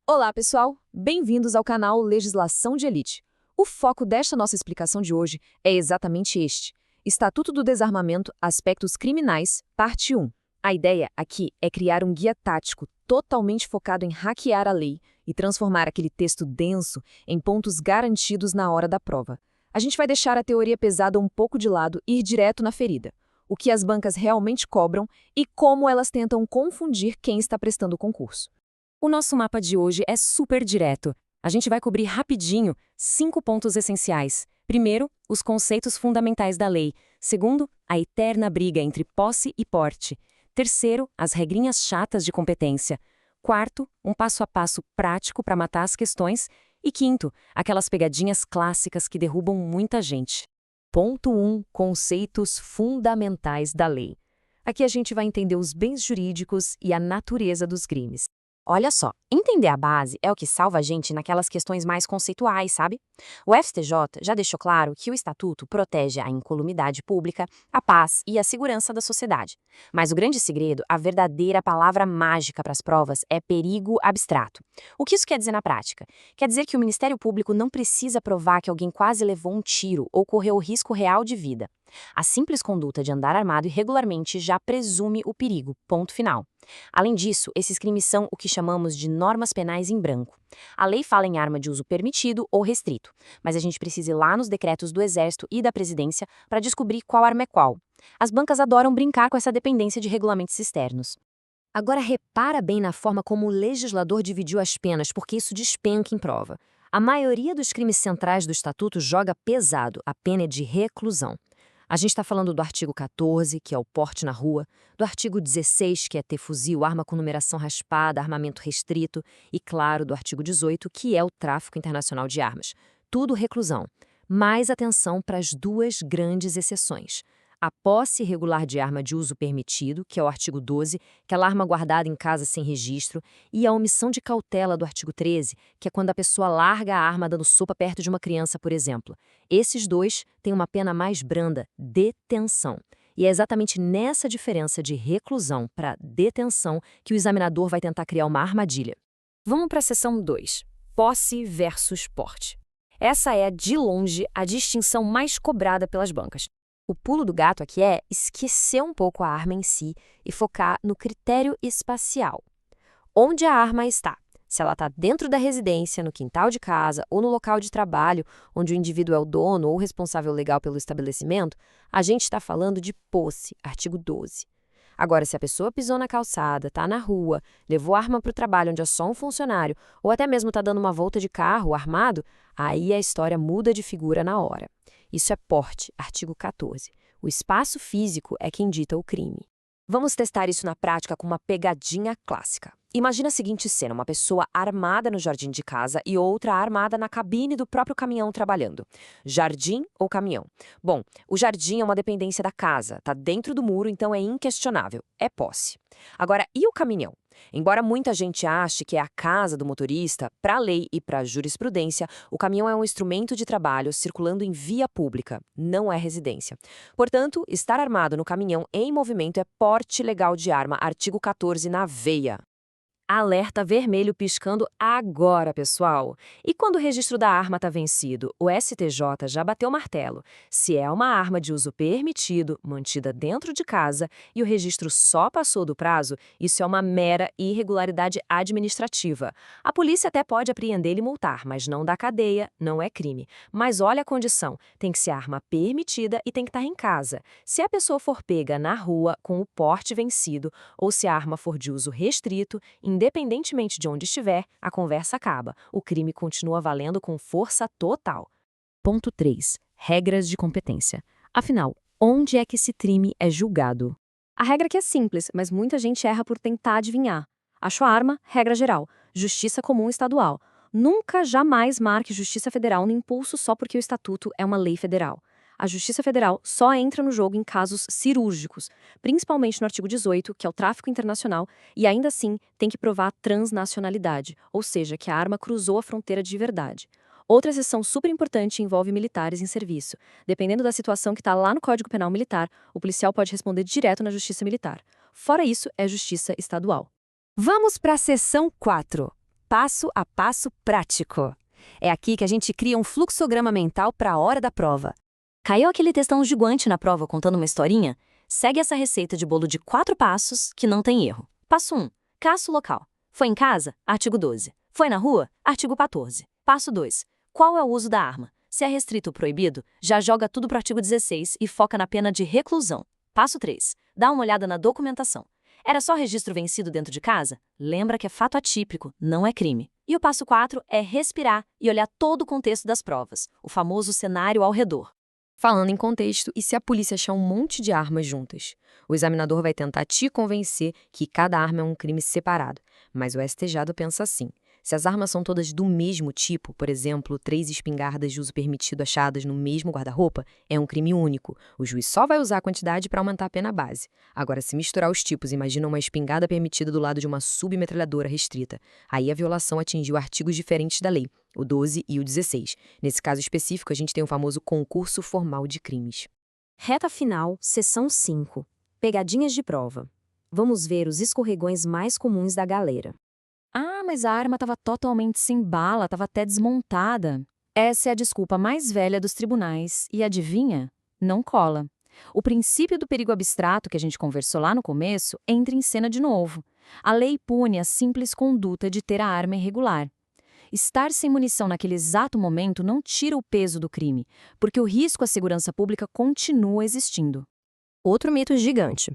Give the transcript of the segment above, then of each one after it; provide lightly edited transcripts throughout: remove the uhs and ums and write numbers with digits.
Olá, pessoal! Bem-vindos ao canal Legislação de Elite. O foco desta nossa explicação de hoje é exatamente este: Estatuto do Desarmamento, Aspectos Criminais, Parte 1. A ideia aqui é criar um guia tático totalmente focado em hackear a lei e transformar aquele texto denso em pontos garantidos na hora da prova. A gente vai deixar a teoria pesada um pouco de lado e ir direto na ferida: o que as bancas realmente cobram e como elas tentam confundir quem está prestando o concurso. O nosso mapa de hoje é super direto. A gente vai cobrir rapidinho 5 pontos essenciais. Primeiro, os conceitos fundamentais da lei. Segundo, a eterna briga entre posse e porte. Terceiro, as regrinhas chatas de competência. Quarto, um passo a passo prático para matar as questões. E quinto, aquelas pegadinhas clássicas que derrubam muita gente. Ponto 1. Conceitos fundamentais da lei. Aqui a gente vai entender os bens jurídicos e a natureza dos crimes. Olha só, entender a base é o que salva a gente naquelas questões mais conceituais, sabe? O STJ já deixou claro que o Estatuto protege a incolumidade pública, a paz e a segurança da sociedade. Mas o grande segredo, a verdadeira palavra mágica para as provas, é perigo abstrato. O que isso quer dizer na prática? Quer dizer que o Ministério Público não precisa provar que alguém quase levou um tiro ou correu risco real de vida. A simples conduta de andar armado irregularmente já presume o perigo, ponto final. Além disso, esses crimes são o que chamamos de normas penais em branco. A lei fala em arma de uso permitido ou restrito, mas a gente precisa ir lá nos decretos do Exército e da Presidência para descobrir qual arma é qual. As bancas adoram brincar com essa dependência de regulamentos externos. Agora repara bem na forma como o legislador dividiu as penas, porque isso despenca em prova. A maioria dos crimes centrais do Estatuto joga pesado, a pena é de reclusão. A gente está falando do artigo 14, que é o porte na rua, do artigo 16, que é ter fuzil, arma com numeração raspada, armamento restrito, e, claro, do artigo 18, que é o tráfico internacional de armas. Tudo reclusão. Mais atenção para as duas grandes exceções: a posse irregular de arma de uso permitido, que é o artigo 12, aquela arma guardada em casa sem registro, e a omissão de cautela do artigo 13, que é quando a pessoa larga a arma dando sopa perto de uma criança, por exemplo. Esses dois têm uma pena mais branda, detenção. E é exatamente nessa diferença de reclusão para detenção que o examinador vai tentar criar uma armadilha. Vamos para a seção 2, posse versus porte. Essa é, de longe, a distinção mais cobrada pelas bancas. O pulo do gato aqui é esquecer um pouco a arma em si e focar no critério espacial. Onde a arma está? Se ela está dentro da residência, no quintal de casa ou no local de trabalho, onde o indivíduo é o dono ou responsável legal pelo estabelecimento, a gente está falando de posse, artigo 12. Agora, se a pessoa pisou na calçada, está na rua, levou a arma para o trabalho onde é só um funcionário, ou até mesmo está dando uma volta de carro armado, aí a história muda de figura na hora. Isso é porte, artigo 14. O espaço físico é quem dita o crime. Vamos testar isso na prática com uma pegadinha clássica. Imagina a seguinte cena: uma pessoa armada no jardim de casa e outra armada na cabine do próprio caminhão trabalhando. Jardim ou caminhão? Bom, o jardim é uma dependência da casa, está dentro do muro, então é inquestionável, é posse. Agora, e o caminhão? Embora muita gente ache que é a casa do motorista, para a lei e para a jurisprudência, o caminhão é um instrumento de trabalho circulando em via pública, não é residência. Portanto, estar armado no caminhão em movimento é porte legal de arma, artigo 14 na veia. Alerta vermelho piscando agora, pessoal. E quando o registro da arma está vencido, o STJ já bateu o martelo. Se é uma arma de uso permitido, mantida dentro de casa, e o registro só passou do prazo, isso é uma mera irregularidade administrativa. A polícia até pode apreender e multar, mas não dá cadeia, não é crime. Mas olha a condição: tem que ser arma permitida e tem que estar em casa. Se a pessoa for pega na rua com o porte vencido, ou se a arma for de uso restrito, independentemente de onde estiver, a conversa acaba. O crime continua valendo com força total. Ponto 3. Regras de competência. Afinal, onde é que esse crime é julgado? A regra aqui é simples, mas muita gente erra por tentar adivinhar. Acho a arma, regra geral. Justiça comum estadual. Nunca, jamais marque Justiça Federal no impulso só porque o Estatuto é uma lei federal. A Justiça Federal só entra no jogo em casos cirúrgicos, principalmente no artigo 18, que é o tráfico internacional, e ainda assim tem que provar transnacionalidade, ou seja, que a arma cruzou a fronteira de verdade. Outra exceção super importante envolve militares em serviço. Dependendo da situação que está lá no Código Penal Militar, o policial pode responder direto na Justiça Militar. Fora isso, é Justiça Estadual. Vamos para a seção 4. passo a passo prático. É aqui que a gente cria um fluxograma mental para a hora da prova. Caiu aquele textão gigante na prova contando uma historinha? Segue essa receita de bolo de 4 passos que não tem erro. Passo 1. Caça o local. Foi em casa? Artigo 12. Foi na rua? Artigo 14. Passo 2. Qual é o uso da arma? Se é restrito ou proibido, já joga tudo para o artigo 16 e foca na pena de reclusão. Passo 3. Dá uma olhada na documentação. Era só registro vencido dentro de casa? Lembra que é fato atípico, não é crime. E o passo 4 é respirar e olhar todo o contexto das provas, o famoso cenário ao redor. Falando em contexto, e se a polícia achar um monte de armas juntas? O examinador vai tentar te convencer que cada arma é um crime separado, mas o STJ pensa assim. Se as armas são todas do mesmo tipo, por exemplo, 3 espingardas de uso permitido achadas no mesmo guarda-roupa, é um crime único. O juiz só vai usar a quantidade para aumentar a pena base. Agora, se misturar os tipos, imagina uma espingarda permitida do lado de uma submetralhadora restrita. Aí a violação atingiu artigos diferentes da lei, o 12 e o 16. Nesse caso específico, a gente tem o famoso concurso formal de crimes. Reta final, seção 5. Pegadinhas de prova. Vamos ver os escorregões mais comuns da galera. Ah, mas a arma estava totalmente sem bala, estava até desmontada. Essa é a desculpa mais velha dos tribunais. E adivinha? Não cola. O princípio do perigo abstrato que a gente conversou lá no começo entra em cena de novo. A lei pune a simples conduta de ter a arma irregular. Estar sem munição naquele exato momento não tira o peso do crime, porque o risco à segurança pública continua existindo. Outro mito gigante.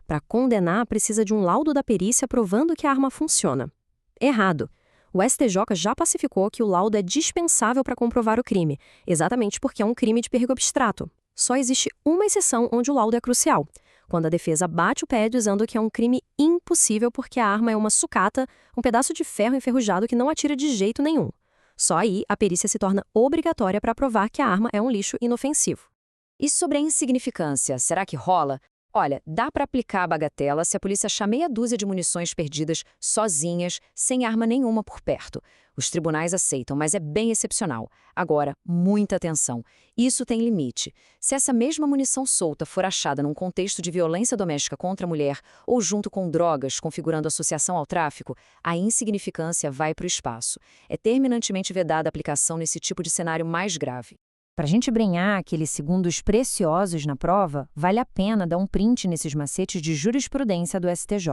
Para condenar, precisa de um laudo da perícia provando que a arma funciona. Errado. O STJ já pacificou que o laudo é dispensável para comprovar o crime, exatamente porque é um crime de perigo abstrato. Só existe uma exceção onde o laudo é crucial, quando a defesa bate o pé dizendo que é um crime impossível porque a arma é uma sucata, um pedaço de ferro enferrujado que não atira de jeito nenhum. Só aí a perícia se torna obrigatória para provar que a arma é um lixo inofensivo. E sobre a insignificância, será que rola? Olha, dá para aplicar a bagatela se a polícia achar meia dúzia de munições perdidas sozinhas, sem arma nenhuma por perto. Os tribunais aceitam, mas é bem excepcional. Agora, muita atenção. Isso tem limite. Se essa mesma munição solta for achada num contexto de violência doméstica contra a mulher ou junto com drogas configurando associação ao tráfico, a insignificância vai para o espaço. É terminantemente vedada a aplicação nesse tipo de cenário mais grave. Para a gente brenhar aqueles segundos preciosos na prova, vale a pena dar um print nesses macetes de jurisprudência do STJ.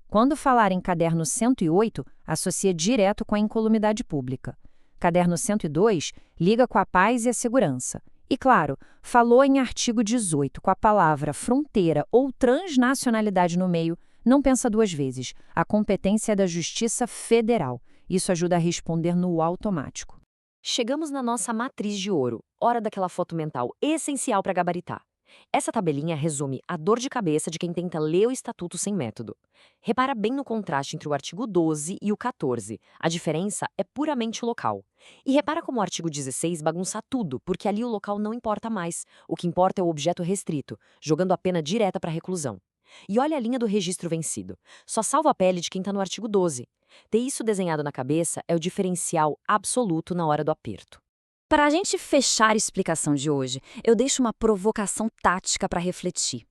Quando falar em caderno 108, associa direto com a incolumidade pública. Caderno 102, liga com a paz e a segurança. E, claro, falou em artigo 18 com a palavra fronteira ou transnacionalidade no meio, não pensa 2 vezes. A competência é da Justiça Federal. Isso ajuda a responder no automático. Chegamos na nossa matriz de ouro, hora daquela foto mental essencial para gabaritar. Essa tabelinha resume a dor de cabeça de quem tenta ler o Estatuto sem método. Repara bem no contraste entre o artigo 12 e o 14. A diferença é puramente local. E repara como o artigo 16 bagunça tudo, porque ali o local não importa mais. O que importa é o objeto restrito, jogando a pena direta para a reclusão. E olha a linha do registro vencido. Só salva a pele de quem está no artigo 12. Ter isso desenhado na cabeça é o diferencial absoluto na hora do aperto. Para a gente fechar a explicação de hoje, eu deixo uma provocação tática para refletir.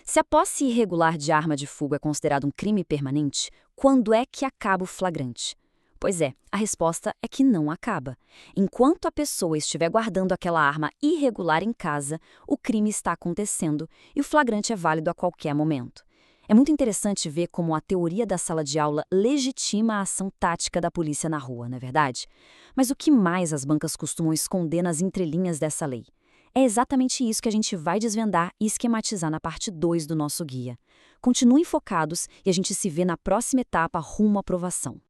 Se a posse irregular de arma de fogo é considerado um crime permanente, quando é que acaba o flagrante? Pois é, a resposta é que não acaba. Enquanto a pessoa estiver guardando aquela arma irregular em casa, o crime está acontecendo e o flagrante é válido a qualquer momento. É muito interessante ver como a teoria da sala de aula legitima a ação tática da polícia na rua, não é verdade? Mas o que mais as bancas costumam esconder nas entrelinhas dessa lei? É exatamente isso que a gente vai desvendar e esquematizar na parte 2 do nosso guia. Continuem focados e a gente se vê na próxima etapa rumo à aprovação.